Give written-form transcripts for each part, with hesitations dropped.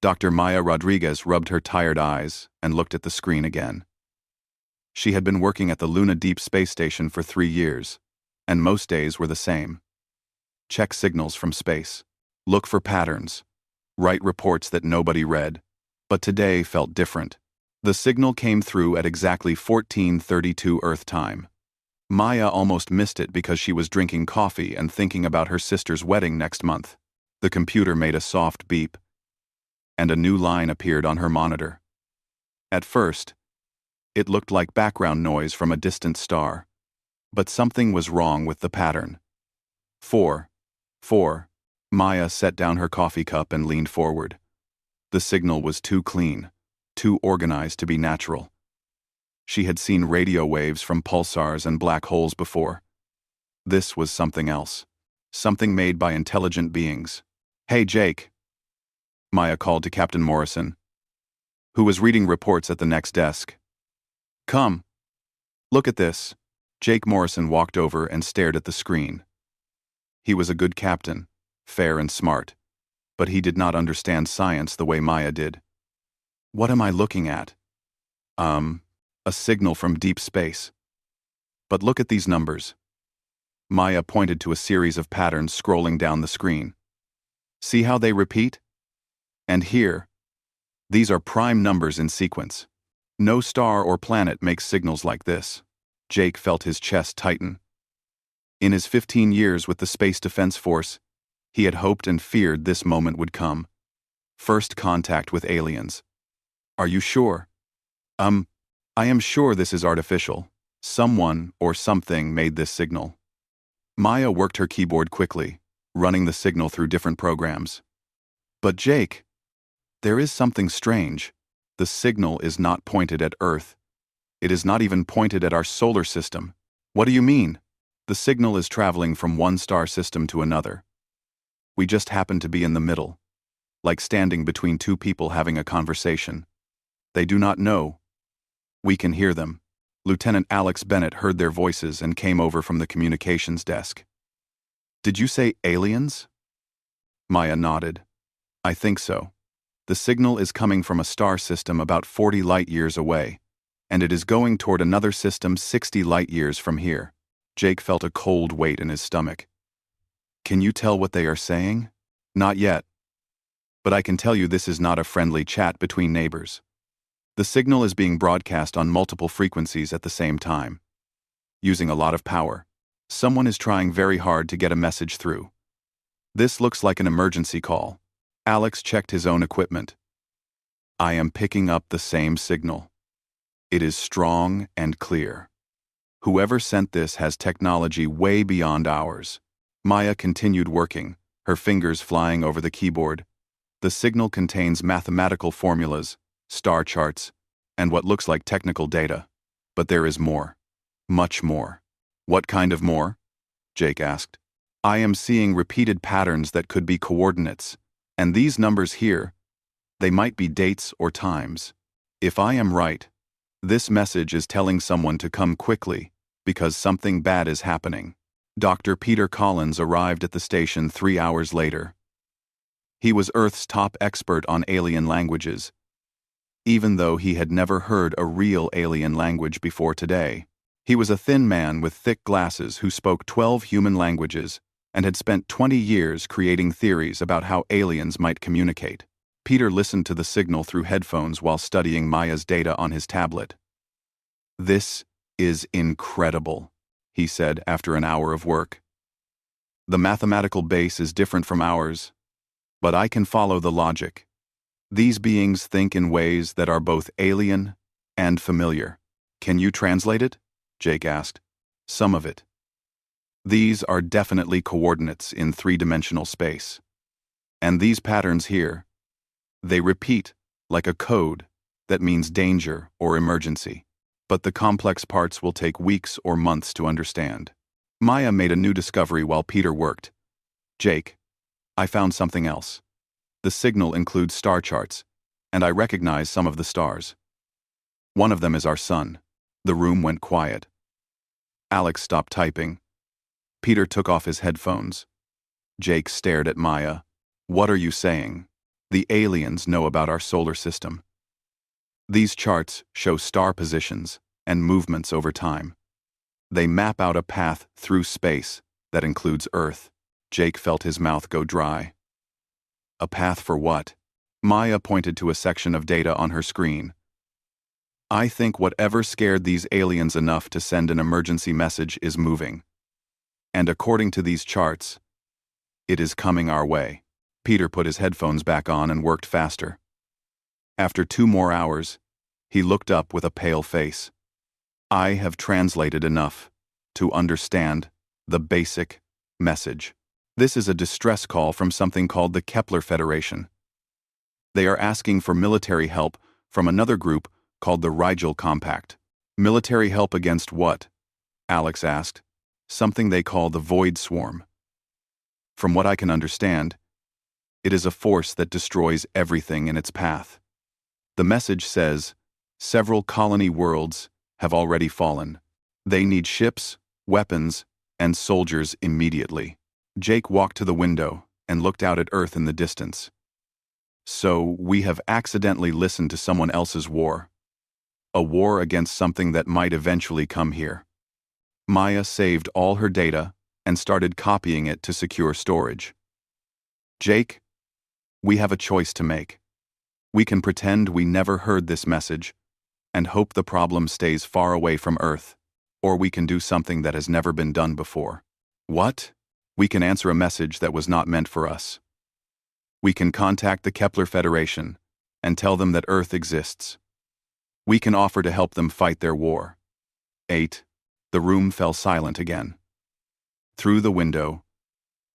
Dr. Maya Rodriguez rubbed her tired eyes and looked at the screen again. She had been working at the Luna Deep Space Station for 3 years, and most days were the same. Check signals from space. Look for patterns. Write reports that nobody read. But today felt different. The signal came through at exactly 14:32 Earth time. Maya almost missed it because she was drinking coffee and thinking about her sister's wedding next month. The computer made a soft beep, and a new line appeared on her monitor. At first, it looked like background noise from a distant star. But something was wrong with the pattern. 4. Maya set down her coffee cup and leaned forward. The signal was too clean, too organized to be natural. She had seen radio waves from pulsars and black holes before. This was something else. Something made by intelligent beings. "Hey, Jake," Maya called to Captain Morrison, who was reading reports at the next desk. "Come. Look at this." Jake Morrison walked over and stared at the screen. He was a good captain, fair and smart, but he did not understand science the way Maya did. "What am I looking at?" A signal from deep space. But look at these numbers." Maya pointed to a series of patterns scrolling down the screen. "See how they repeat? And here, these are prime numbers in sequence. No star or planet makes signals like this." Jake felt his chest tighten. In his 15 years with the Space Defense Force, he had hoped and feared this moment would come. First contact with aliens. "Are you sure?" I am sure this is artificial. Someone or something made this signal." Maya worked her keyboard quickly, running the signal through different programs. "But Jake, there is something strange. The signal is not pointed at Earth. It is not even pointed at our solar system." "What do you mean?" "The signal is traveling from one star system to another. We just happen to be in the middle, like standing between two people having a conversation. They do not know. We can hear them." Lieutenant Alex Bennett heard their voices and came over from the communications desk. "Did you say aliens?" Maya nodded. "I think so. The signal is coming from a star system about 40 light-years away, and it is going toward another system 60 light-years from here." Jake felt a cold weight in his stomach. "Can you tell what they are saying?" "Not yet. But I can tell you this is not a friendly chat between neighbors. The signal is being broadcast on multiple frequencies at the same time, using a lot of power. Someone is trying very hard to get a message through. This looks like an emergency call." Alex checked his own equipment. "I am picking up the same signal. It is strong and clear. Whoever sent this has technology way beyond ours." Maya continued working, her fingers flying over the keyboard. The signal contains mathematical formulas, star charts, and what looks like technical data. But there is more. Much more. "What kind of more?" Jake asked. "I am seeing repeated patterns that could be coordinates, and these numbers here, they might be dates or times. If I am right, this message is telling someone to come quickly because something bad is happening." Dr. Peter Collins arrived at the station 3 hours later. He was Earth's top expert on alien languages, even though he had never heard a real alien language before today. He was a thin man with thick glasses who spoke 12 human languages and had spent 20 years creating theories about how aliens might communicate. Peter listened to the signal through headphones while studying Maya's data on his tablet. "This is incredible," he said after an hour of work. "The mathematical base is different from ours, but I can follow the logic. These beings think in ways that are both alien and familiar." "Can you translate it?" Jake asked. "Some of it. These are definitely coordinates in 3-dimensional space. And these patterns here, they repeat like a code that means danger or emergency. But the complex parts will take weeks or months to understand." Maya made a new discovery while Peter worked. "Jake, I found something else. The signal includes star charts, and I recognize some of the stars. One of them is our sun." The room went quiet. Alex stopped typing. Peter took off his headphones. Jake stared at Maya. "What are you saying?" The aliens know about our solar system. These charts show star positions and movements over time. They map out a path through space that includes Earth. Jake felt his mouth go dry. A path for what? Maya pointed to a section of data on her screen. I think whatever scared these aliens enough to send an emergency message is moving. And according to these charts, it is coming our way. Peter put his headphones back on and worked faster. After 2 more hours, he looked up with a pale face. I have translated enough to understand the basic message. This is a distress call from something called the Kepler Federation. They are asking for military help from another group called the Rigel Compact. Military help against what? Alex asked. Something they call the Void Swarm. From what I can understand, it is a force that destroys everything in its path. The message says, several colony worlds have already fallen. They need ships, weapons, and soldiers immediately. Jake walked to the window and looked out at Earth in the distance. So, we have accidentally listened to someone else's war. A war against something that might eventually come here. Maya saved all her data and started copying it to secure storage. Jake, we have a choice to make. We can pretend we never heard this message and hope the problem stays far away from Earth, or we can do something that has never been done before. What? We can answer a message that was not meant for us. We can contact the Kepler Federation and tell them that Earth exists. We can offer to help them fight their war. 8. The room fell silent again. Through the window,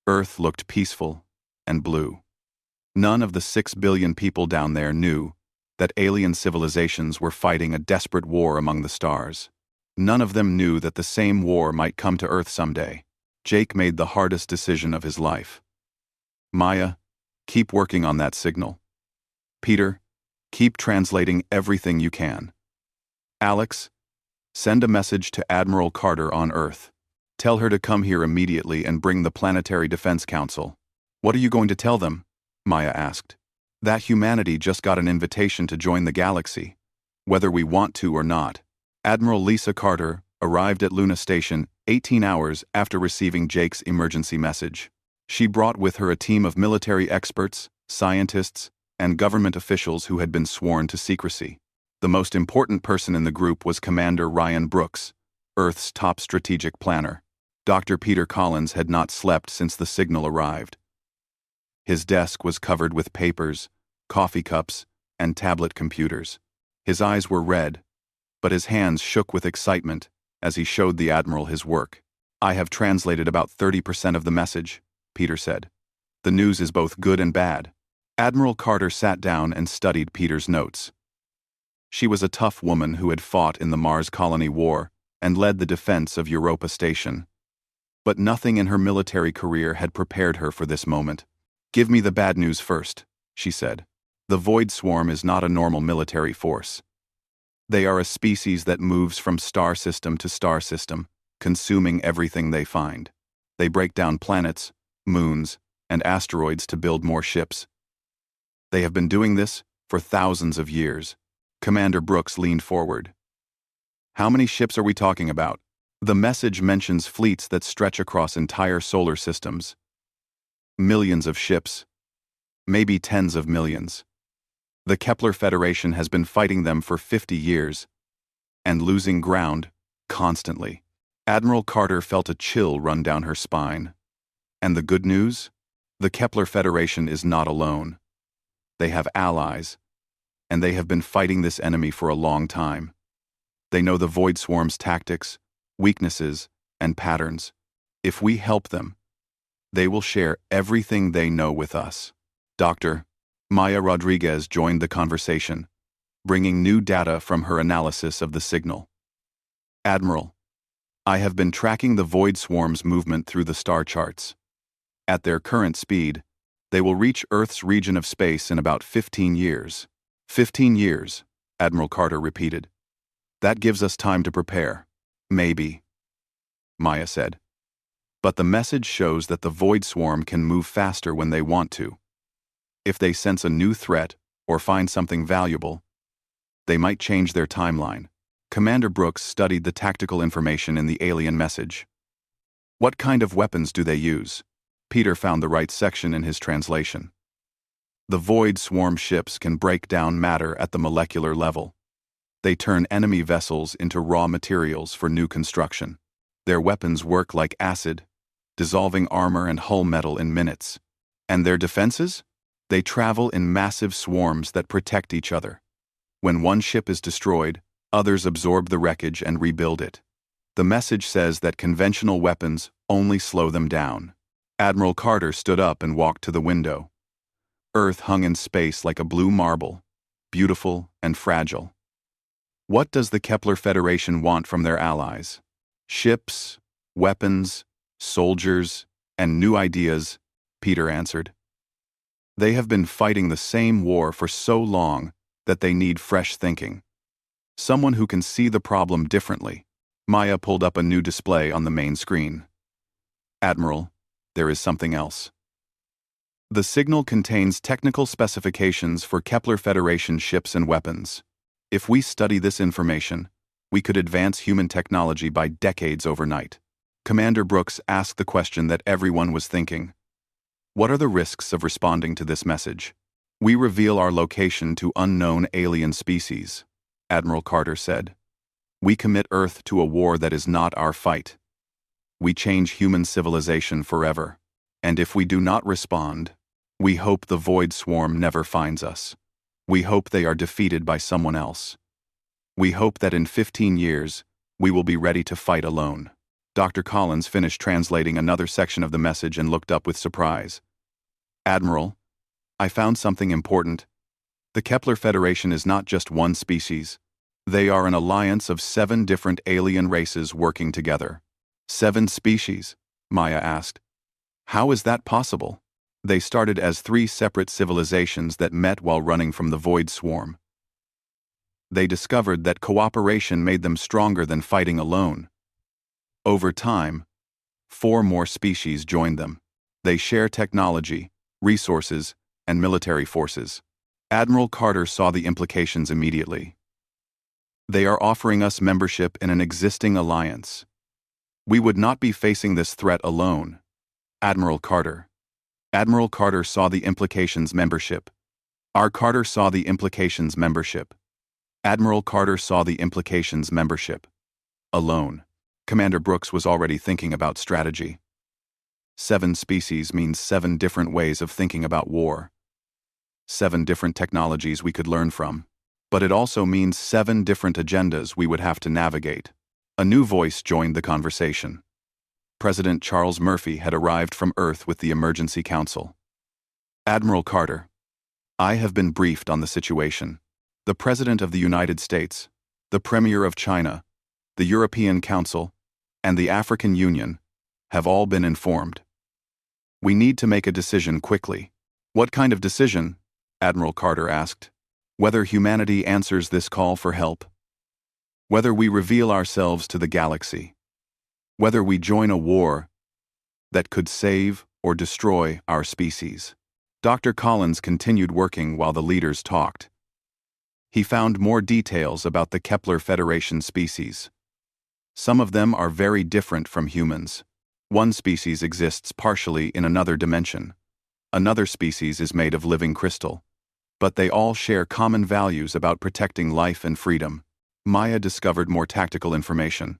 Earth looked peaceful and blue. None of the 6 billion people down there knew that alien civilizations were fighting a desperate war among the stars. None of them knew that the same war might come to Earth someday. Jake made the hardest decision of his life. Maya, keep working on that signal. Peter, keep translating everything you can. Alex, send a message to Admiral Carter on Earth. Tell her to come here immediately and bring the Planetary Defense Council. What are you going to tell them? Maya asked. That humanity just got an invitation to join the galaxy, whether we want to or not. Admiral Lisa Carter arrived at Luna Station 18 hours after receiving Jake's emergency message. She brought with her a team of military experts, scientists, and government officials who had been sworn to secrecy. The most important person in the group was Commander Ryan Brooks, Earth's top strategic planner. Dr. Peter Collins had not slept since the signal arrived. His desk was covered with papers, coffee cups, and tablet computers. His eyes were red, but his hands shook with excitement as he showed the Admiral his work. I have translated about 30% of the message, Peter said. The news is both good and bad. Admiral Carter sat down and studied Peter's notes. She was a tough woman who had fought in the Mars Colony War and led the defense of Europa Station. But nothing in her military career had prepared her for this moment. Give me the bad news first, she said. The Void Swarm is not a normal military force. They are a species that moves from star system to star system, consuming everything they find. They break down planets, moons, and asteroids to build more ships. They have been doing this for thousands of years. Commander Brooks leaned forward. How many ships are we talking about? The message mentions fleets that stretch across entire solar systems. Millions of ships. Maybe tens of millions. The Kepler Federation has been fighting them for 50 years, and losing ground constantly. Admiral Carter felt a chill run down her spine. And the good news? The Kepler Federation is not alone. They have allies, and they have been fighting this enemy for a long time. They know the Void Swarm's tactics, weaknesses, and patterns. If we help them, they will share everything they know with us. Dr. Maya Rodriguez joined the conversation, bringing new data from her analysis of the signal. Admiral, I have been tracking the Void Swarm's movement through the star charts. At their current speed, they will reach Earth's region of space in about 15 years. 15 years, Admiral Carter repeated. That gives us time to prepare. Maybe, Maya said. But the message shows that the Void Swarm can move faster when they want to. If they sense a new threat or find something valuable, they might change their timeline. Commander Brooks studied the tactical information in the alien message. What kind of weapons do they use? Peter found the right section in his translation. The Void Swarm ships can break down matter at the molecular level. They turn enemy vessels into raw materials for new construction. Their weapons work like acid, dissolving armor and hull metal in minutes. And their defenses? They travel in massive swarms that protect each other. When one ship is destroyed, others absorb the wreckage and rebuild it. The message says that conventional weapons only slow them down. Admiral Carter stood up and walked to the window. Earth hung in space like a blue marble, beautiful and fragile. What does the Kepler Federation want from their allies? Ships, weapons, soldiers, and new ideas, Peter answered. They have been fighting the same war for so long that they need fresh thinking. Someone who can see the problem differently. Maya pulled up a new display on the main screen. Admiral, there is something else. The signal contains technical specifications for Kepler Federation ships and weapons. If we study this information, we could advance human technology by decades overnight. Commander Brooks asked the question that everyone was thinking. What are the risks of responding to this message? We reveal our location to unknown alien species, Admiral Carter said. We commit Earth to a war that is not our fight. We change human civilization forever. And if we do not respond, we hope the Void Swarm never finds us. We hope they are defeated by someone else. We hope that in 15 years, we will be ready to fight alone. Dr. Collins finished translating another section of the message and looked up with surprise. Admiral, I found something important. The Kepler Federation is not just one species. They are an alliance of 7 different alien races working together. 7 species? Maya asked. How is that possible? They started as 3 separate civilizations that met while running from the Void Swarm. They discovered that cooperation made them stronger than fighting alone. Over time, 4 more species joined them. They share technology, resources, and military forces. Admiral Carter saw the implications immediately. They are offering us membership in an existing alliance. We would not be facing this threat alone. Admiral Carter saw the implications membership. Carter saw the implications membership. Admiral Carter saw the implications membership. Alone. Commander Brooks was already thinking about strategy. 7 species means 7 different ways of thinking about war. 7 different technologies we could learn from. But it also means 7 different agendas we would have to navigate. A new voice joined the conversation. President Charles Murphy had arrived from Earth with the Emergency Council. Admiral Carter, I have been briefed on the situation. The President of the United States, the Premier of China, the European Council, and the African Union have all been informed. We need to make a decision quickly. What kind of decision? Admiral Carter asked. Whether humanity answers this call for help. Whether we reveal ourselves to the galaxy. Whether we join a war that could save or destroy our species. Dr. Collins continued working while the leaders talked. He found more details about the Kepler Federation species. Some of them are very different from humans. One species exists partially in another dimension. Another species is made of living crystal. But they all share common values about protecting life and freedom. Maya discovered more tactical information.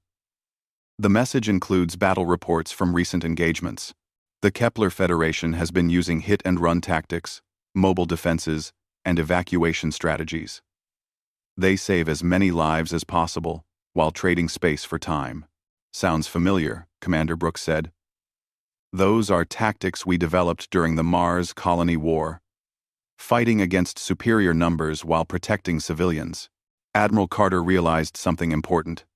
The message includes battle reports from recent engagements. The Kepler Federation has been using hit-and-run tactics, mobile defenses, and evacuation strategies. They save as many lives as possible while trading space for time. Sounds familiar, Commander Brooks said. Those are tactics we developed during the Mars Colony War. Fighting against superior numbers while protecting civilians. Admiral Carter realized something important.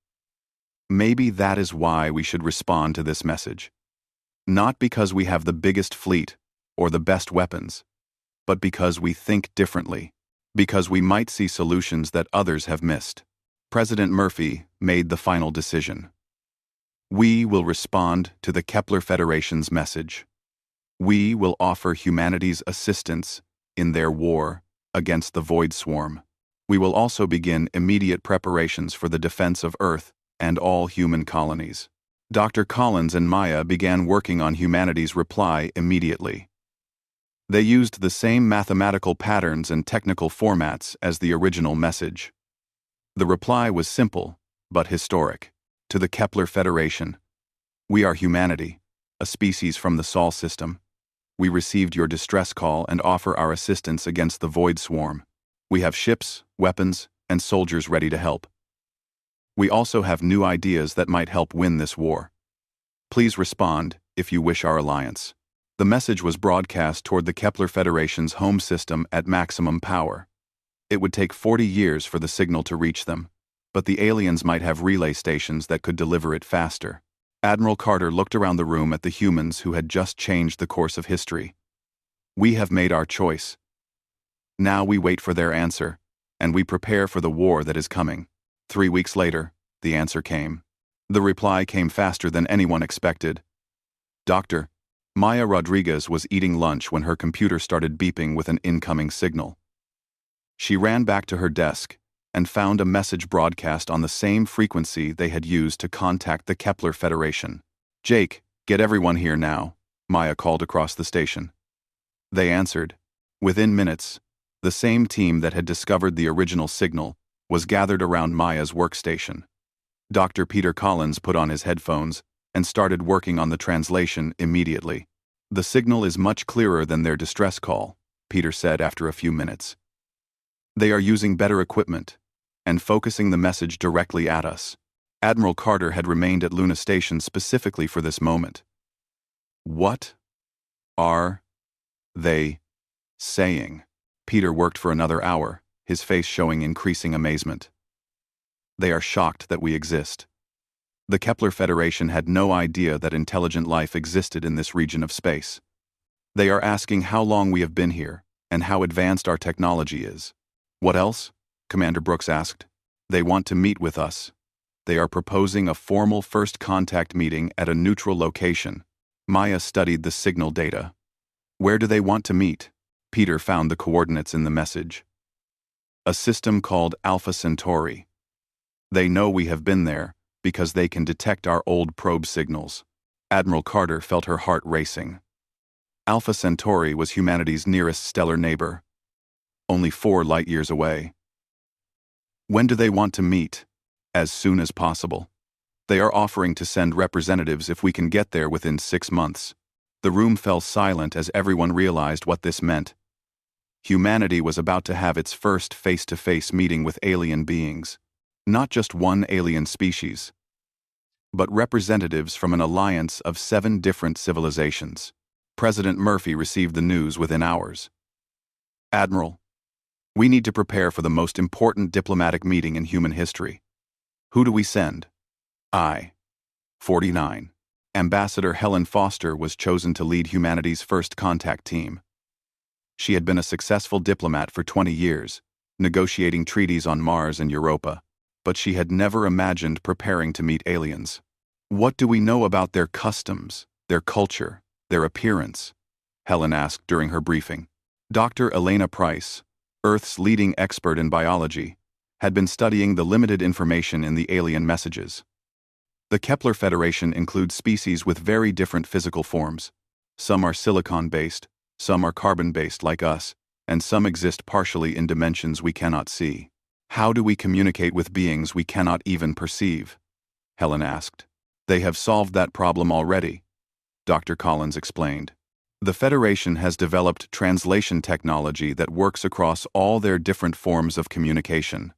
Maybe that is why we should respond to this message. Not because we have the biggest fleet or the best weapons, but because we think differently, because we might see solutions that others have missed. President Murphy made the final decision. We will respond to the Kepler Federation's message. We will offer humanity's assistance in their war against the Void Swarm. We will also begin immediate preparations for the defense of Earth and all human colonies. Dr. Collins and Maya began working on humanity's reply immediately. They used the same mathematical patterns and technical formats as the original message. The reply was simple, but historic. To the Kepler Federation, we are humanity, a species from the Sol system. We received your distress call and offer our assistance against the Void Swarm. We have ships, weapons, and soldiers ready to help. We also have new ideas that might help win this war. Please respond if you wish our alliance. The message was broadcast toward the Kepler Federation's home system at maximum power. It would take 40 years for the signal to reach them, but the aliens might have relay stations that could deliver it faster. Admiral Carter looked around the room at the humans who had just changed the course of history. We have made our choice. Now we wait for their answer, and we prepare for the war that is coming. 3 weeks later, the answer came. The reply came faster than anyone expected. Dr. Maya Rodriguez was eating lunch when her computer started beeping with an incoming signal. She ran back to her desk and found a message broadcast on the same frequency they had used to contact the Kepler Federation. Jake, get everyone here now, Maya called across the station. They answered. Within minutes, the same team that had discovered the original signal was gathered around Maya's workstation. Dr. Peter Collins put on his headphones and started working on the translation immediately. The signal is much clearer than their distress call, Peter said after a few minutes. They are using better equipment and focusing the message directly at us. Admiral Carter had remained at Luna Station specifically for this moment. What are they saying? Peter worked for another hour, his face showing increasing amazement. They are shocked that we exist. The Kepler Federation had no idea that intelligent life existed in this region of space. They are asking how long we have been here and how advanced our technology is. What else? Commander Brooks asked. They want to meet with us. They are proposing a formal first contact meeting at a neutral location. Maya studied the signal data. Where do they want to meet? Peter found the coordinates in the message. A system called Alpha Centauri. They know we have been there because they can detect our old probe signals. Admiral Carter felt her heart racing. Alpha Centauri was humanity's nearest stellar neighbor, only 4 light-years away. When do they want to meet? As soon as possible. They are offering to send representatives if we can get there within 6 months. The room fell silent as everyone realized what this meant. Humanity was about to have its first face-to-face meeting with alien beings. Not just one alien species, but representatives from an alliance of 7 different civilizations. President Murphy received the news within hours. Admiral, we need to prepare for the most important diplomatic meeting in human history. Who do we send? 49. Ambassador Helen Foster was chosen to lead humanity's first contact team. She had been a successful diplomat for 20 years, negotiating treaties on Mars and Europa, but she had never imagined preparing to meet aliens. What do we know about their customs, their culture, their appearance? Helen asked during her briefing. Dr. Elena Price, Earth's leading expert in biology, had been studying the limited information in the alien messages. The Kepler Federation includes species with very different physical forms. Some are silicon-based, some are carbon-based like us, and some exist partially in dimensions we cannot see. How do we communicate with beings we cannot even perceive? Helen asked. They have solved that problem already, Dr. Collins explained. The Federation has developed translation technology that works across all their different forms of communication.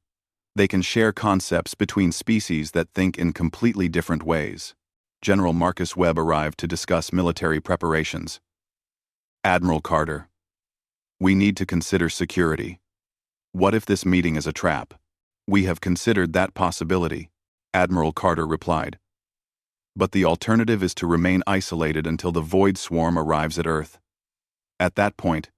They can share concepts between species that think in completely different ways. General Marcus Webb arrived to discuss military preparations. Admiral Carter, we need to consider security. What if this meeting is a trap? We have considered that possibility, Admiral Carter replied. But the alternative is to remain isolated until the Void Swarm arrives at Earth. At that point,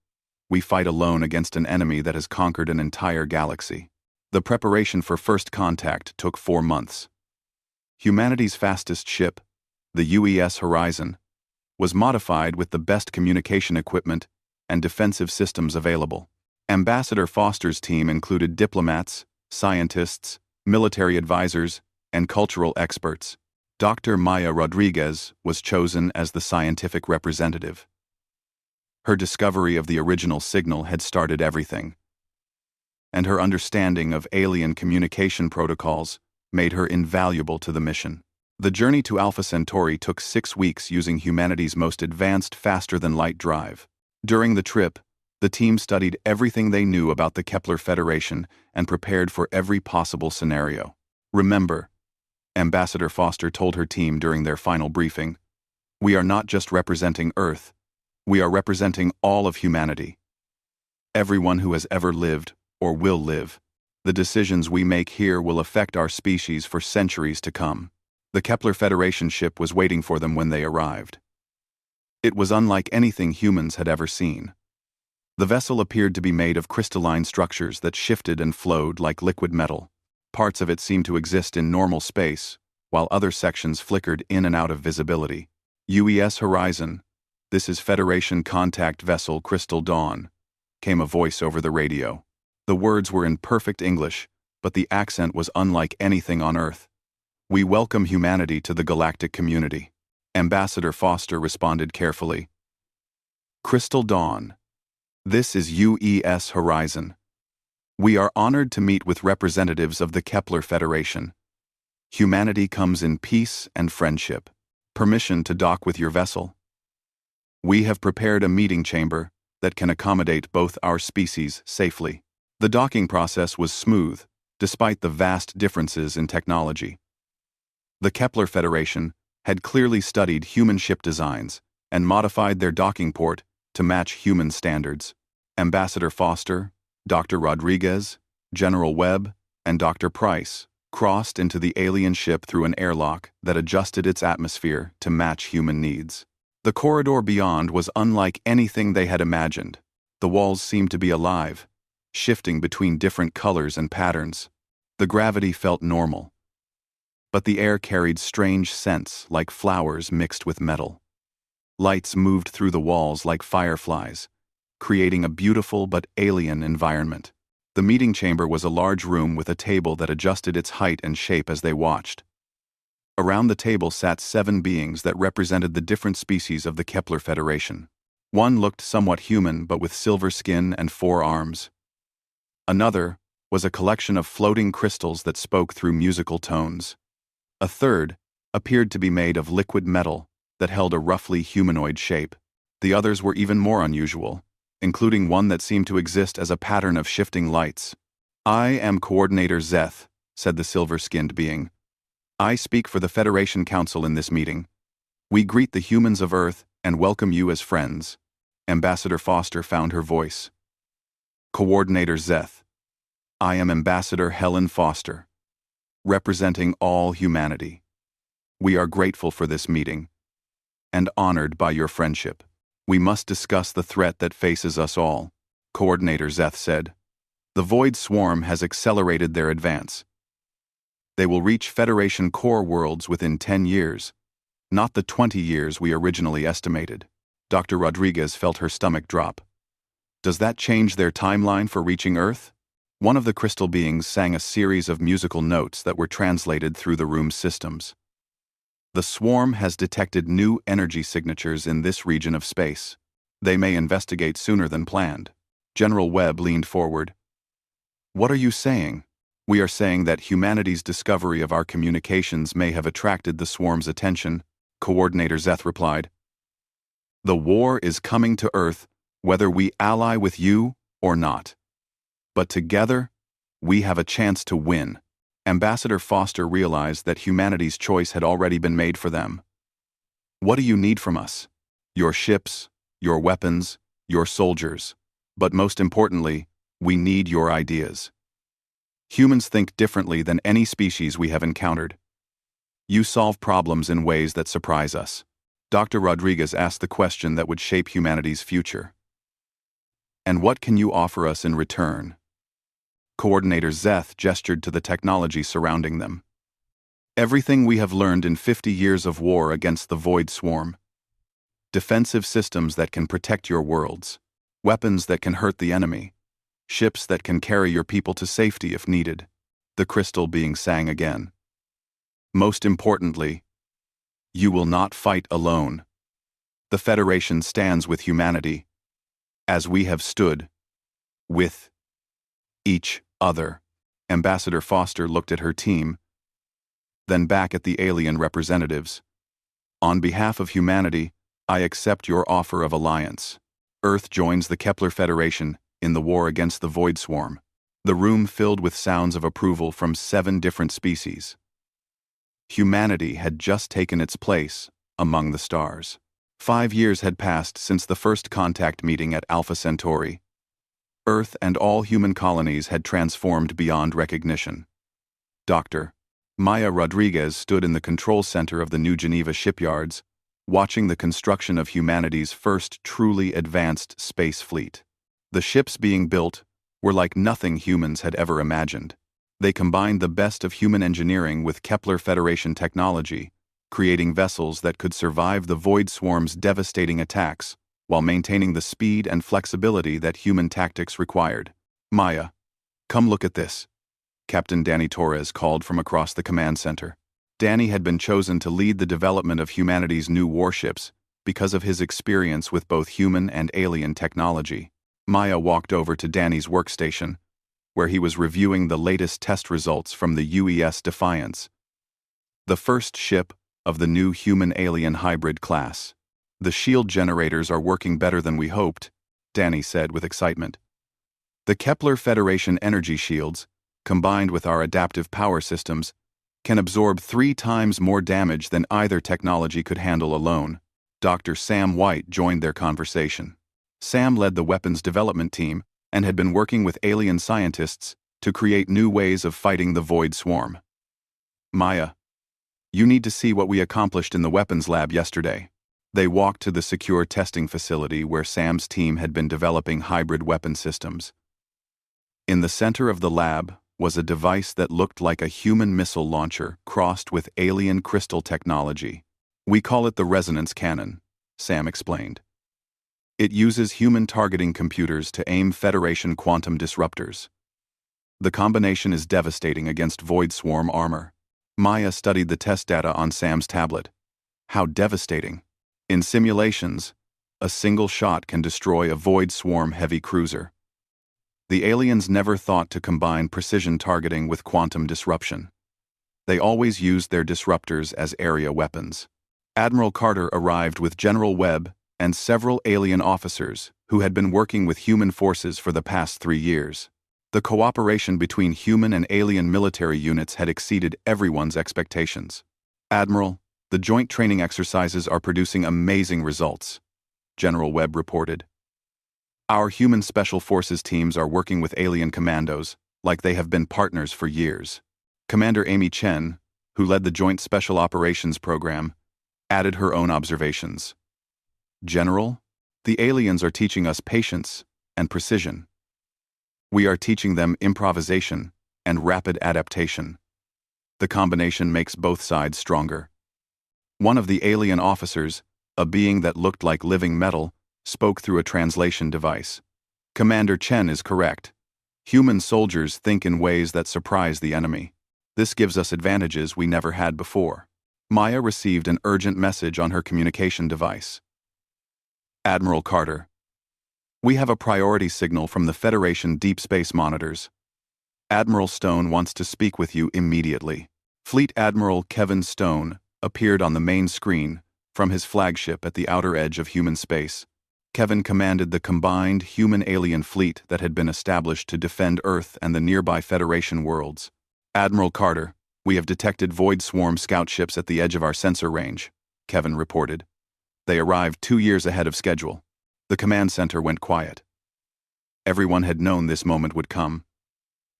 we fight alone against an enemy that has conquered an entire galaxy. The preparation for first contact took 4 months. Humanity's fastest ship, the UES Horizon, was modified with the best communication equipment and defensive systems available. Ambassador Foster's team included diplomats, scientists, military advisors, and cultural experts. Dr. Maya Rodriguez was chosen as the scientific representative. Her discovery of the original signal had started everything, and her understanding of alien communication protocols made her invaluable to the mission. The journey to Alpha Centauri took 6 weeks using humanity's most advanced faster-than-light drive. During the trip, the team studied everything they knew about the Kepler Federation and prepared for every possible scenario. Remember, Ambassador Foster told her team during their final briefing, "We are not just representing Earth, we are representing all of humanity. Everyone who has ever lived or will live. The decisions we make here will affect our species for centuries to come." The Kepler Federation ship was waiting for them when they arrived. It was unlike anything humans had ever seen. The vessel appeared to be made of crystalline structures that shifted and flowed like liquid metal. Parts of it seemed to exist in normal space, while other sections flickered in and out of visibility. "UES Horizon, this is Federation Contact Vessel Crystal Dawn," came a voice over the radio. The words were in perfect English, but the accent was unlike anything on Earth. "We welcome humanity to the galactic community." Ambassador Foster responded carefully. "Crystal Dawn, this is UES Horizon. We are honored to meet with representatives of the Kepler Federation. Humanity comes in peace and friendship. Permission to dock with your vessel? We have prepared a meeting chamber that can accommodate both our species safely." The docking process was smooth, despite the vast differences in technology. The Kepler Federation had clearly studied human ship designs and modified their docking port to match human standards. Ambassador Foster, Dr. Rodriguez, General Webb, and Dr. Price crossed into the alien ship through an airlock that adjusted its atmosphere to match human needs. The corridor beyond was unlike anything they had imagined. The walls seemed to be alive, shifting between different colors and patterns. The gravity felt normal, but the air carried strange scents like flowers mixed with metal. Lights moved through the walls like fireflies, creating a beautiful but alien environment. The meeting chamber was a large room with a table that adjusted its height and shape as they watched. Around the table sat 7 beings that represented the different species of the Kepler Federation. One looked somewhat human but with silver skin and 4 arms. Another was a collection of floating crystals that spoke through musical tones. A third appeared to be made of liquid metal that held a roughly humanoid shape. The others were even more unusual, including one that seemed to exist as a pattern of shifting lights. "I am Coordinator Zeth," said the silver-skinned being. "I speak for the Federation Council in this meeting. We greet the humans of Earth and welcome you as friends." Ambassador Foster found her voice. "Coordinator Zeth, I am Ambassador Helen Foster, representing all humanity. We are grateful for this meeting and honored by your friendship. We must discuss the threat that faces us all," Coordinator Zeth said. "The Void Swarm has accelerated their advance. They will reach Federation core worlds within 10 years, not the 20 years we originally estimated." Dr. Rodriguez felt her stomach drop. "Does that change their timeline for reaching Earth?" One of the crystal beings sang a series of musical notes that were translated through the room's systems. "The swarm has detected new energy signatures in this region of space. They may investigate sooner than planned." General Webb leaned forward. "What are you saying?" "We are saying that humanity's discovery of our communications may have attracted the swarm's attention," Coordinator Zeth replied. "The war is coming to Earth, whether we ally with you or not. But together, we have a chance to win." Ambassador Foster realized that humanity's choice had already been made for them. "What do you need from us?" "Your ships, your weapons, your soldiers. But most importantly, we need your ideas. Humans think differently than any species we have encountered. You solve problems in ways that surprise us." Dr. Rodriguez asked the question that would shape humanity's future. "And what can you offer us in return?" Coordinator Zeth gestured to the technology surrounding them. "Everything we have learned in 50 years of war against the Void Swarm. Defensive systems that can protect your worlds. Weapons that can hurt the enemy. Ships that can carry your people to safety if needed. The crystal being sang again. Most importantly, you will not fight alone. The Federation stands with humanity, as we have stood with each other. Ambassador Foster looked at her team, then back at the alien representatives. On behalf of humanity, I accept your offer of alliance. Earth joins the Kepler Federation in the war against the Void Swarm. The room filled with sounds of approval from 7 different species. Humanity had just taken its place among the stars. 5 years had passed since the first contact meeting at Alpha Centauri. Earth and all human colonies had transformed beyond recognition. Dr. Maya Rodriguez stood in the control center of the New Geneva shipyards, watching the construction of humanity's first truly advanced space fleet. The ships being built were like nothing humans had ever imagined. They combined the best of human engineering with Kepler Federation technology, creating vessels that could survive the Void Swarm's devastating attacks while maintaining the speed and flexibility that human tactics required. Maya, come look at this, Captain Danny Torres called from across the command center. Danny had been chosen to lead the development of humanity's new warships because of his experience with both human and alien technology. Maya walked over to Danny's workstation, where he was reviewing the latest test results from the UES Defiance, the first ship of the new human-alien hybrid class. The shield generators are working better than we hoped, Danny said with excitement. The Kepler Federation energy shields, combined with our adaptive power systems, can absorb 3 times more damage than either technology could handle alone. Dr. Sam White joined their conversation. Sam led the weapons development team and had been working with alien scientists to create new ways of fighting the Void Swarm. Maya, you need to see what we accomplished in the weapons lab yesterday. They walked to the secure testing facility where Sam's team had been developing hybrid weapon systems. In the center of the lab was a device that looked like a human missile launcher crossed with alien crystal technology. We call it the resonance cannon, Sam explained. It uses human targeting computers to aim Federation quantum disruptors. The combination is devastating against Void Swarm armor. Maya studied the test data on Sam's tablet. How devastating. In simulations, a single shot can destroy a Void Swarm heavy cruiser. The aliens never thought to combine precision targeting with quantum disruption. They always used their disruptors as area weapons. Admiral Carter arrived with General Webb and several alien officers who had been working with human forces for the past 3 years. The cooperation between human and alien military units had exceeded everyone's expectations. Admiral, the joint training exercises are producing amazing results, General Webb reported. Our human special forces teams are working with alien commandos like they have been partners for years. Commander Amy Chen, who led the Joint Special Operations Program, added her own observations. General, the aliens are teaching us patience and precision. We are teaching them improvisation and rapid adaptation. The combination makes both sides stronger. One of the alien officers, a being that looked like living metal, spoke through a translation device. Commander Chen is correct. Human soldiers think in ways that surprise the enemy. This gives us advantages we never had before. Maya received an urgent message on her communication device. Admiral Carter, we have a priority signal from the Federation Deep Space Monitors. Admiral Stone wants to speak with you immediately. Fleet Admiral Kevin Stone appeared on the main screen from his flagship at the outer edge of human space. Kevin commanded the combined human-alien fleet that had been established to defend Earth and the nearby Federation worlds. Admiral Carter, we have detected Void Swarm scout ships at the edge of our sensor range, Kevin reported. They arrived 2 years ahead of schedule. The command center went quiet. Everyone had known this moment would come,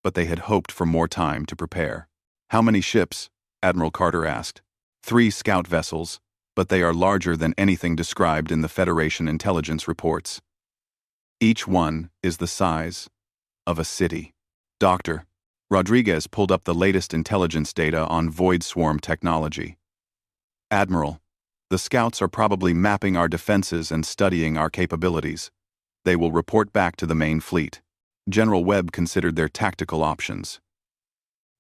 but they had hoped for more time to prepare. How many ships? Admiral Carter asked. 3 scout vessels, but they are larger than anything described in the Federation intelligence reports. Each one is the size of a city. Dr. Rodriguez pulled up the latest intelligence data on Void Swarm technology. Admiral, the scouts are probably mapping our defenses and studying our capabilities. They will report back to the main fleet. General Webb considered their tactical options.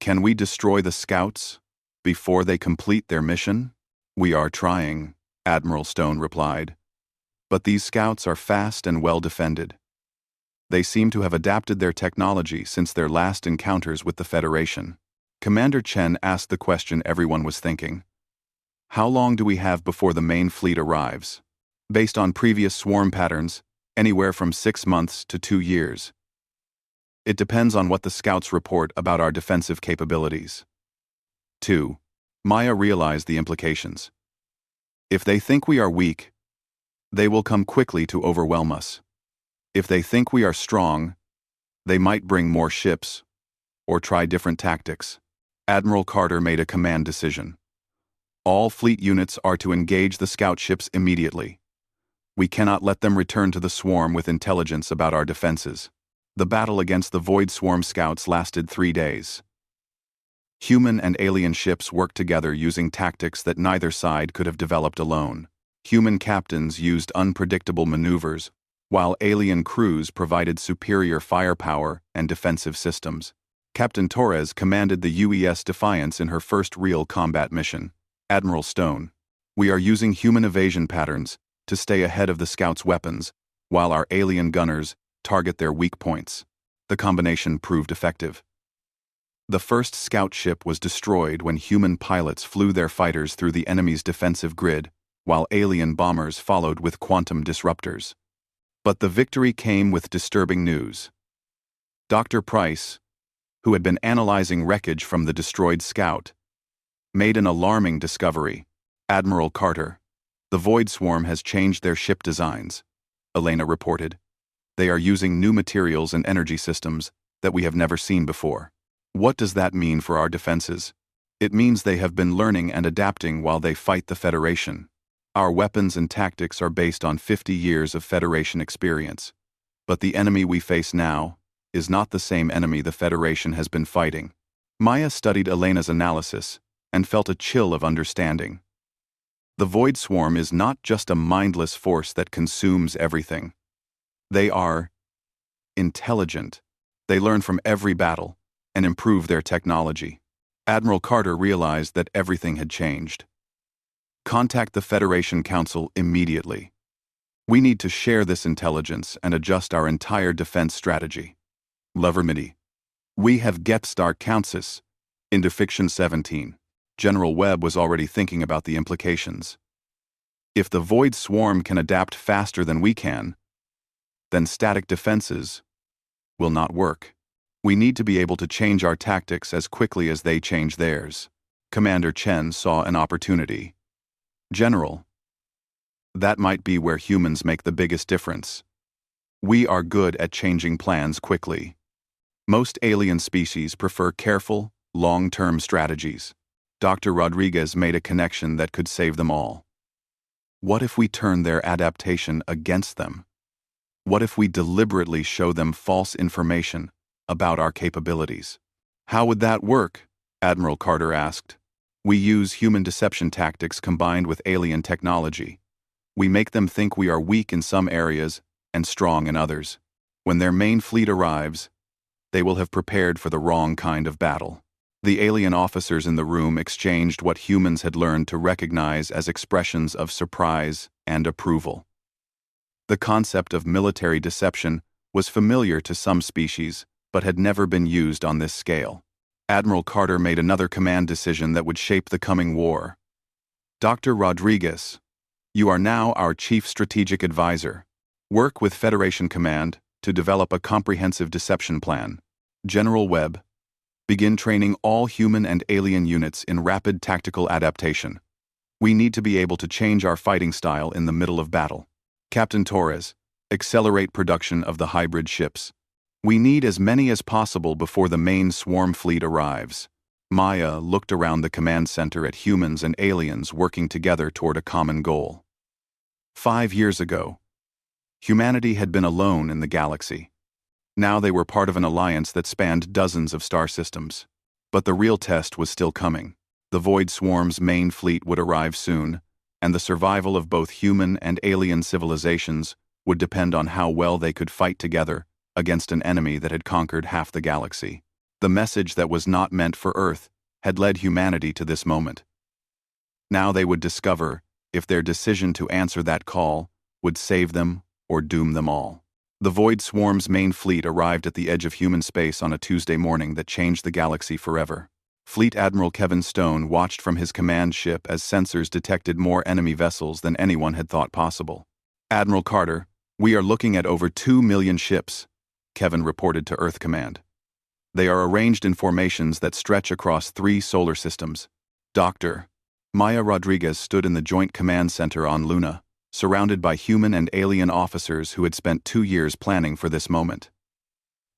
Can we destroy the scouts before they complete their mission? We are trying, Admiral Stone replied. But these scouts are fast and well defended. They seem to have adapted their technology since their last encounters with the Federation. Commander Chen asked the question everyone was thinking. How long do we have before the main fleet arrives? Based on previous swarm patterns, anywhere from 6 months to 2 years. It depends on what the scouts report about our defensive capabilities. 2. Maya realized the implications. If they think we are weak, they will come quickly to overwhelm us. If they think we are strong, they might bring more ships or try different tactics. Admiral Carter made a command decision. All fleet units are to engage the scout ships immediately. We cannot let them return to the swarm with intelligence about our defenses. The battle against the Void Swarm scouts lasted 3 days. Human and alien ships worked together using tactics that neither side could have developed alone. Human captains used unpredictable maneuvers, while alien crews provided superior firepower and defensive systems. Captain Torres commanded the UES Defiance in her first real combat mission. Admiral Stone, we are using human evasion patterns to stay ahead of the scouts' weapons, while our alien gunners target their weak points. The combination proved effective. The first scout ship was destroyed when human pilots flew their fighters through the enemy's defensive grid, while alien bombers followed with quantum disruptors. But the victory came with disturbing news. Dr. Price, who had been analyzing wreckage from the destroyed scout, made an alarming discovery. Admiral Carter, the Void Swarm has changed their ship designs, Elena reported. They are using new materials and energy systems that we have never seen before. What does that mean for our defenses? It means they have been learning and adapting while they fight the Federation. Our weapons and tactics are based on 50 years of Federation experience. But the enemy we face now is not the same enemy the Federation has been fighting. Maya studied Elena's analysis and felt a chill of understanding. The Void Swarm is not just a mindless force that consumes everything. They are intelligent. They learn from every battle and improve their technology. Admiral Carter realized that everything had changed. Contact the Federation Council immediately. We need to share this intelligence and adjust our entire defense strategy. Lovermidi. We have Getstar Council. Into Fiction 17. General Webb was already thinking about the implications. If the Void Swarm can adapt faster than we can, then static defenses will not work. We need to be able to change our tactics as quickly as they change theirs. Commander Chen saw an opportunity. General, that might be where humans make the biggest difference. We are good at changing plans quickly. Most alien species prefer careful, long-term strategies. Dr. Rodriguez made a connection that could save them all. What if we turn their adaptation against them? What if we deliberately show them false information about our capabilities? How would that work? Admiral Carter asked. We use human deception tactics combined with alien technology. We make them think we are weak in some areas and strong in others. When their main fleet arrives, they will have prepared for the wrong kind of battle. The alien officers in the room exchanged what humans had learned to recognize as expressions of surprise and approval. The concept of military deception was familiar to some species, but had never been used on this scale. Admiral Carter made another command decision that would shape the coming war. Dr. Rodriguez, you are now our Chief Strategic Advisor. Work with Federation Command to develop a comprehensive deception plan. General Webb, begin training all human and alien units in rapid tactical adaptation. We need to be able to change our fighting style in the middle of battle. Captain Torres, accelerate production of the hybrid ships. We need as many as possible before the main swarm fleet arrives. Maya looked around the command center at humans and aliens working together toward a common goal. 5 years ago, humanity had been alone in the galaxy. Now they were part of an alliance that spanned dozens of star systems. But the real test was still coming. The Void Swarm's main fleet would arrive soon, and the survival of both human and alien civilizations would depend on how well they could fight together against an enemy that had conquered half the galaxy. The message that was not meant for Earth had led humanity to this moment. Now they would discover if their decision to answer that call would save them or doom them all. The Void Swarm's main fleet arrived at the edge of human space on a Tuesday morning that changed the galaxy forever. Fleet Admiral Kevin Stone watched from his command ship as sensors detected more enemy vessels than anyone had thought possible. "Admiral Carter, we are looking at over 2 million ships," Kevin reported to Earth Command. "They are arranged in formations that stretch across 3 solar systems." Dr. Maya Rodriguez stood in the Joint Command Center on Luna, surrounded by human and alien officers who had spent 2 years planning for this moment.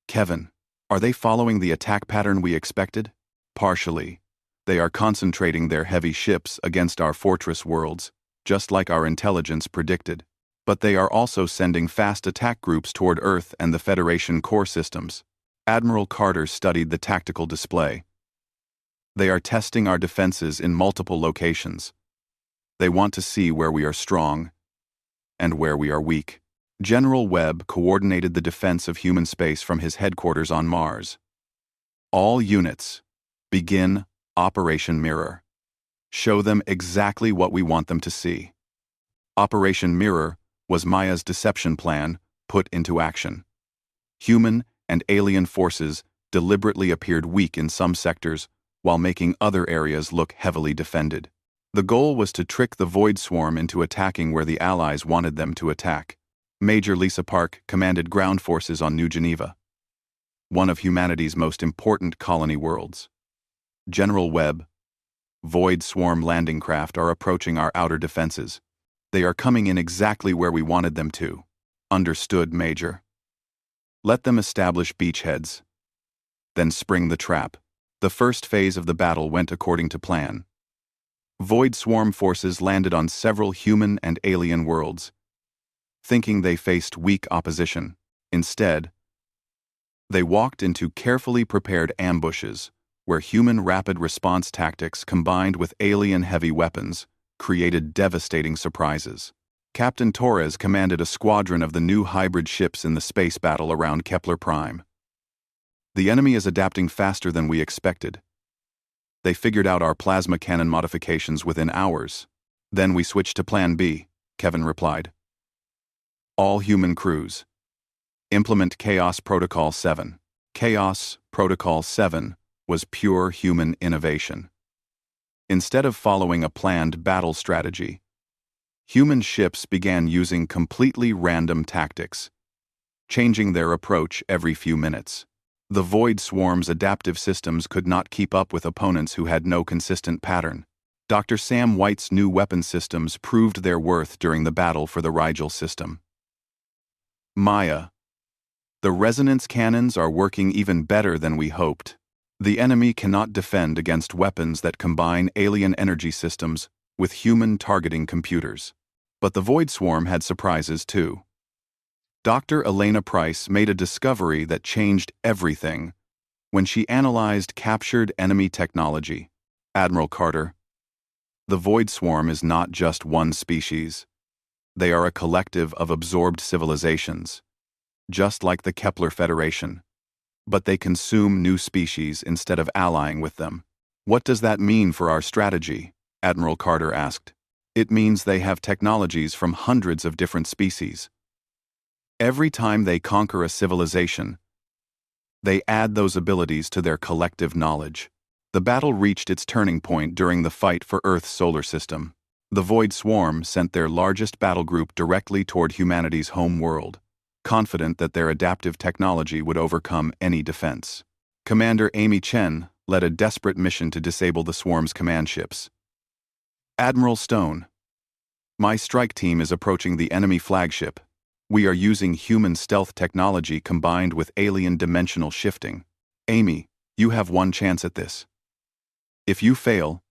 "Kevin, are they following the attack pattern we expected?" "Partially. They are concentrating their heavy ships against our fortress worlds, just like our intelligence predicted. But they are also sending fast attack groups toward Earth and the Federation core systems." Admiral Carter studied the tactical display. "They are testing our defenses in multiple locations. They want to see where we are strong and where we are weak." General Webb coordinated the defense of human space from his headquarters on Mars. "All units, begin Operation Mirror. Show them exactly what we want them to see." Operation Mirror was Maya's deception plan put into action. Human and alien forces deliberately appeared weak in some sectors while making other areas look heavily defended. The goal was to trick the Void Swarm into attacking where the Allies wanted them to attack. Major Lisa Park commanded ground forces on New Geneva, one of humanity's most important colony worlds. "General Webb, Void Swarm landing craft are approaching our outer defenses. They are coming in exactly where we wanted them to." "Understood, Major." "Let them establish beachheads. Then spring the trap." The first phase of the battle went according to plan. Void Swarm forces landed on several human and alien worlds, thinking they faced weak opposition. Instead, they walked into carefully prepared ambushes, where human rapid response tactics combined with alien heavy weapons created devastating surprises. Captain Torres commanded a squadron of the new hybrid ships in the space battle around Kepler Prime. "The enemy is adapting faster than we expected. They figured out our plasma cannon modifications within hours. Then we switched to Plan B," Kevin replied. "All human crews, implement Chaos Protocol 7. Chaos Protocol 7 was pure human innovation. Instead of following a planned battle strategy, human ships began using completely random tactics, changing their approach every few minutes. The Void Swarm's adaptive systems could not keep up with opponents who had no consistent pattern. Dr. Sam White's new weapon systems proved their worth during the battle for the Rigel system. "Maya, the resonance cannons are working even better than we hoped. The enemy cannot defend against weapons that combine alien energy systems with human targeting computers. But the Void Swarm had surprises too. Dr. Elena Price made a discovery that changed everything when she analyzed captured enemy technology." "Admiral Carter, the Void Swarm is not just one species. They are a collective of absorbed civilizations, just like the Kepler Federation. But they consume new species instead of allying with them." "What does that mean for our strategy?" Admiral Carter asked. "It means they have technologies from hundreds of different species. Every time they conquer a civilization, they add those abilities to their collective knowledge." The battle reached its turning point during the fight for Earth's solar system. The Void Swarm sent their largest battle group directly toward humanity's home world, confident that their adaptive technology would overcome any defense. Commander Amy Chen led a desperate mission to disable the Swarm's command ships. "Admiral Stone, my strike team is approaching the enemy flagship. We are using human stealth technology combined with alien dimensional shifting. Amy, you have one chance at this. If you fail,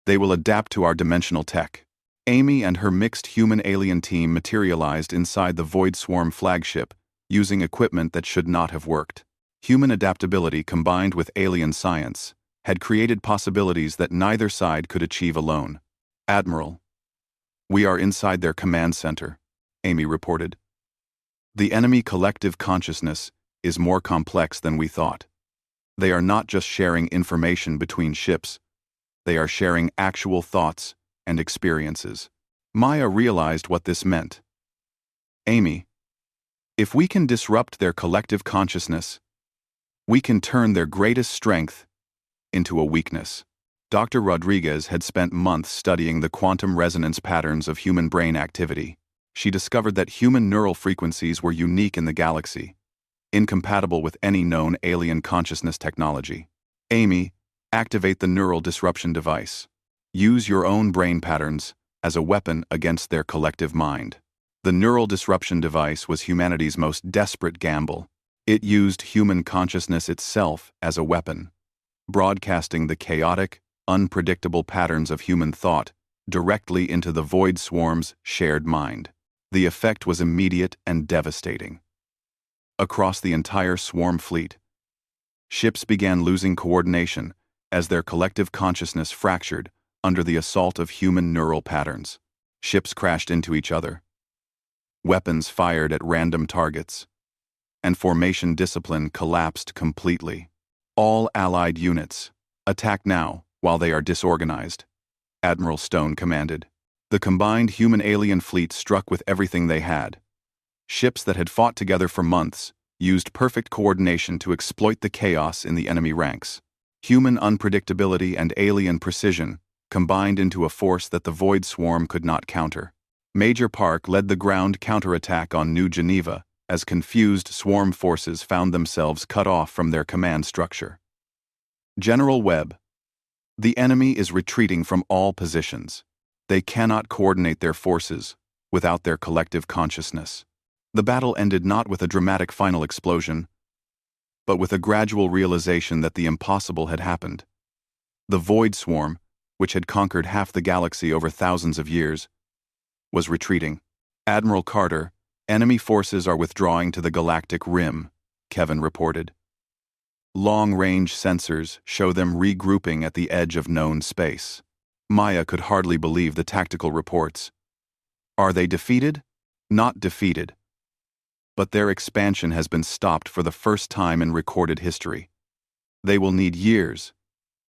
they will adapt to our dimensional tech." Amy and her mixed human-alien team materialized inside the Void Swarm flagship using equipment that should not have worked. Human adaptability combined with alien science had created possibilities that neither side could achieve alone. "Admiral, we are inside their command center," Amy reported. The enemy collective consciousness is more complex than we thought. They are not just sharing information between ships, they are sharing actual thoughts and experiences. Maya realized what this meant. Amy, if we can disrupt their collective consciousness, we can turn their greatest strength into a weakness. Dr. Rodriguez had spent months studying the quantum resonance patterns of human brain activity. She discovered that human neural frequencies were unique in the galaxy, incompatible with any known alien consciousness technology. Amy, activate the neural disruption device. Use your own brain patterns as a weapon against their collective mind. The neural disruption device was humanity's most desperate gamble. It used human consciousness itself as a weapon, broadcasting the chaotic, unpredictable patterns of human thought directly into the void swarm's shared mind. The effect was immediate and devastating. Across the entire swarm fleet, ships began losing coordination as their collective consciousness fractured under the assault of human neural patterns. Ships crashed into each other. Weapons fired at random targets, and formation discipline collapsed completely. All Allied units, attack now while they are disorganized, Admiral Stone commanded. The combined human-alien fleet struck with everything they had. Ships that had fought together for months used perfect coordination to exploit the chaos in the enemy ranks. Human unpredictability and alien precision combined into a force that the Void Swarm could not counter. Major Park led the ground counterattack on New Geneva as confused swarm forces found themselves cut off from their command structure. General Webb, the enemy is retreating from all positions. They cannot coordinate their forces without their collective consciousness. The battle ended not with a dramatic final explosion, but with a gradual realization that the impossible had happened. The Void Swarm, which had conquered half the galaxy over thousands of years, was retreating. Admiral Carter, enemy forces are withdrawing to the Galactic Rim, Kevin reported. Long-range sensors show them regrouping at the edge of known space. Maya could hardly believe the tactical reports. Are they defeated? Not defeated. But their expansion has been stopped for the first time in recorded history. They will need years,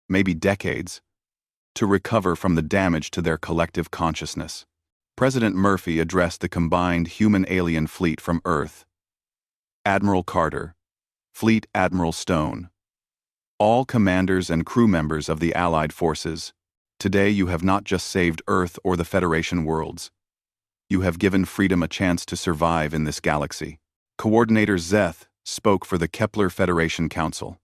maybe decades, to recover from the damage to their collective consciousness. President Murphy addressed the combined human-alien fleet from Earth. Admiral Carter, Fleet Admiral Stone, all commanders and crew members of the Allied forces, today you have not just saved Earth or the Federation worlds. You have given freedom a chance to survive in this galaxy. Coordinator Zeth spoke for the Kepler Federation Council.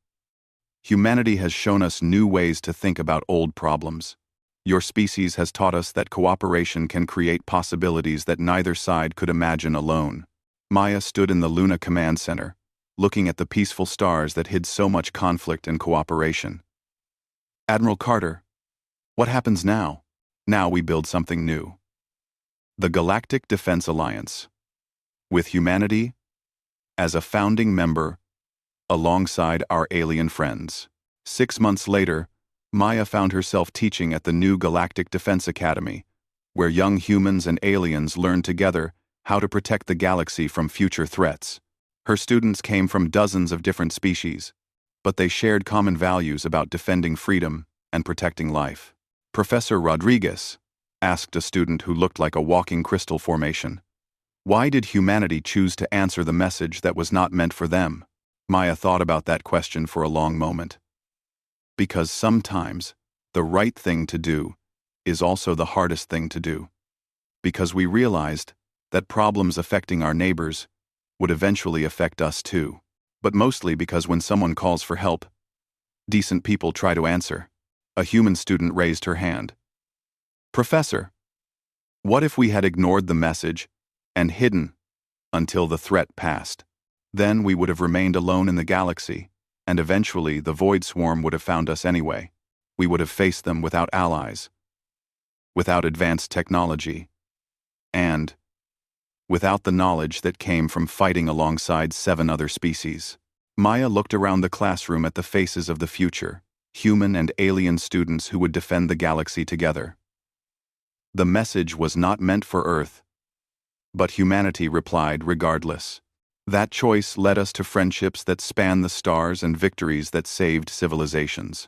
Humanity has shown us new ways to think about old problems. Your species has taught us that cooperation can create possibilities that neither side could imagine alone. Maya stood in the Luna Command Center, looking at the peaceful stars that hid so much conflict and cooperation. Admiral Carter, what happens now? Now we build something new. The Galactic Defense Alliance, with humanity as a founding member alongside our alien friends. 6 months later, Maya found herself teaching at the new Galactic Defense Academy, where young humans and aliens learned together how to protect the galaxy from future threats. Her students came from dozens of different species, but they shared common values about defending freedom and protecting life. Professor Rodriguez asked a student who looked like a walking crystal formation, why did humanity choose to answer the message that was not meant for them? Maya thought about that question for a long moment. Because sometimes the right thing to do is also the hardest thing to do. Because we realized that problems affecting our neighbors would eventually affect us too. But mostly because when someone calls for help, decent people try to answer. A human student raised her hand. Professor, what if we had ignored the message and hidden until the threat passed? Then we would have remained alone in the galaxy, and eventually the Void Swarm would have found us anyway. We would have faced them without allies, without advanced technology, and without the knowledge that came from fighting alongside 7 other species. Maya looked around the classroom at the faces of the future, human and alien students who would defend the galaxy together. The message was not meant for Earth, but humanity replied regardless. That choice led us to friendships that span the stars and victories that saved civilizations.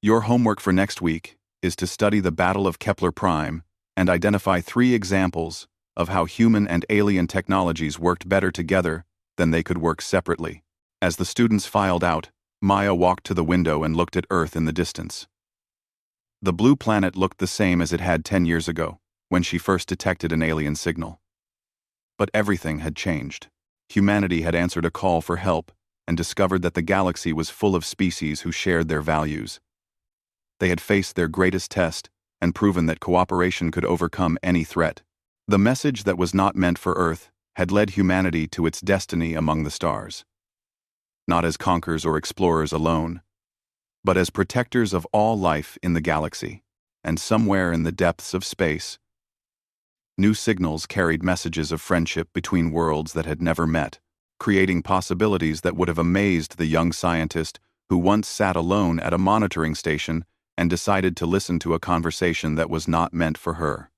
Your homework for next week is to study the Battle of Kepler Prime and identify 3 examples of how human and alien technologies worked better together than they could work separately. As the students filed out, Maya walked to the window and looked at Earth in the distance. The blue planet looked the same as it had 10 years ago, when she first detected an alien signal. But everything had changed. Humanity had answered a call for help and discovered that the galaxy was full of species who shared their values. They had faced their greatest test and proven that cooperation could overcome any threat. The message that was not meant for Earth had led humanity to its destiny among the stars. Not as conquerors or explorers alone, but as protectors of all life in the galaxy, and somewhere in the depths of space, new signals carried messages of friendship between worlds that had never met, creating possibilities that would have amazed the young scientist who once sat alone at a monitoring station and decided to listen to a conversation that was not meant for her.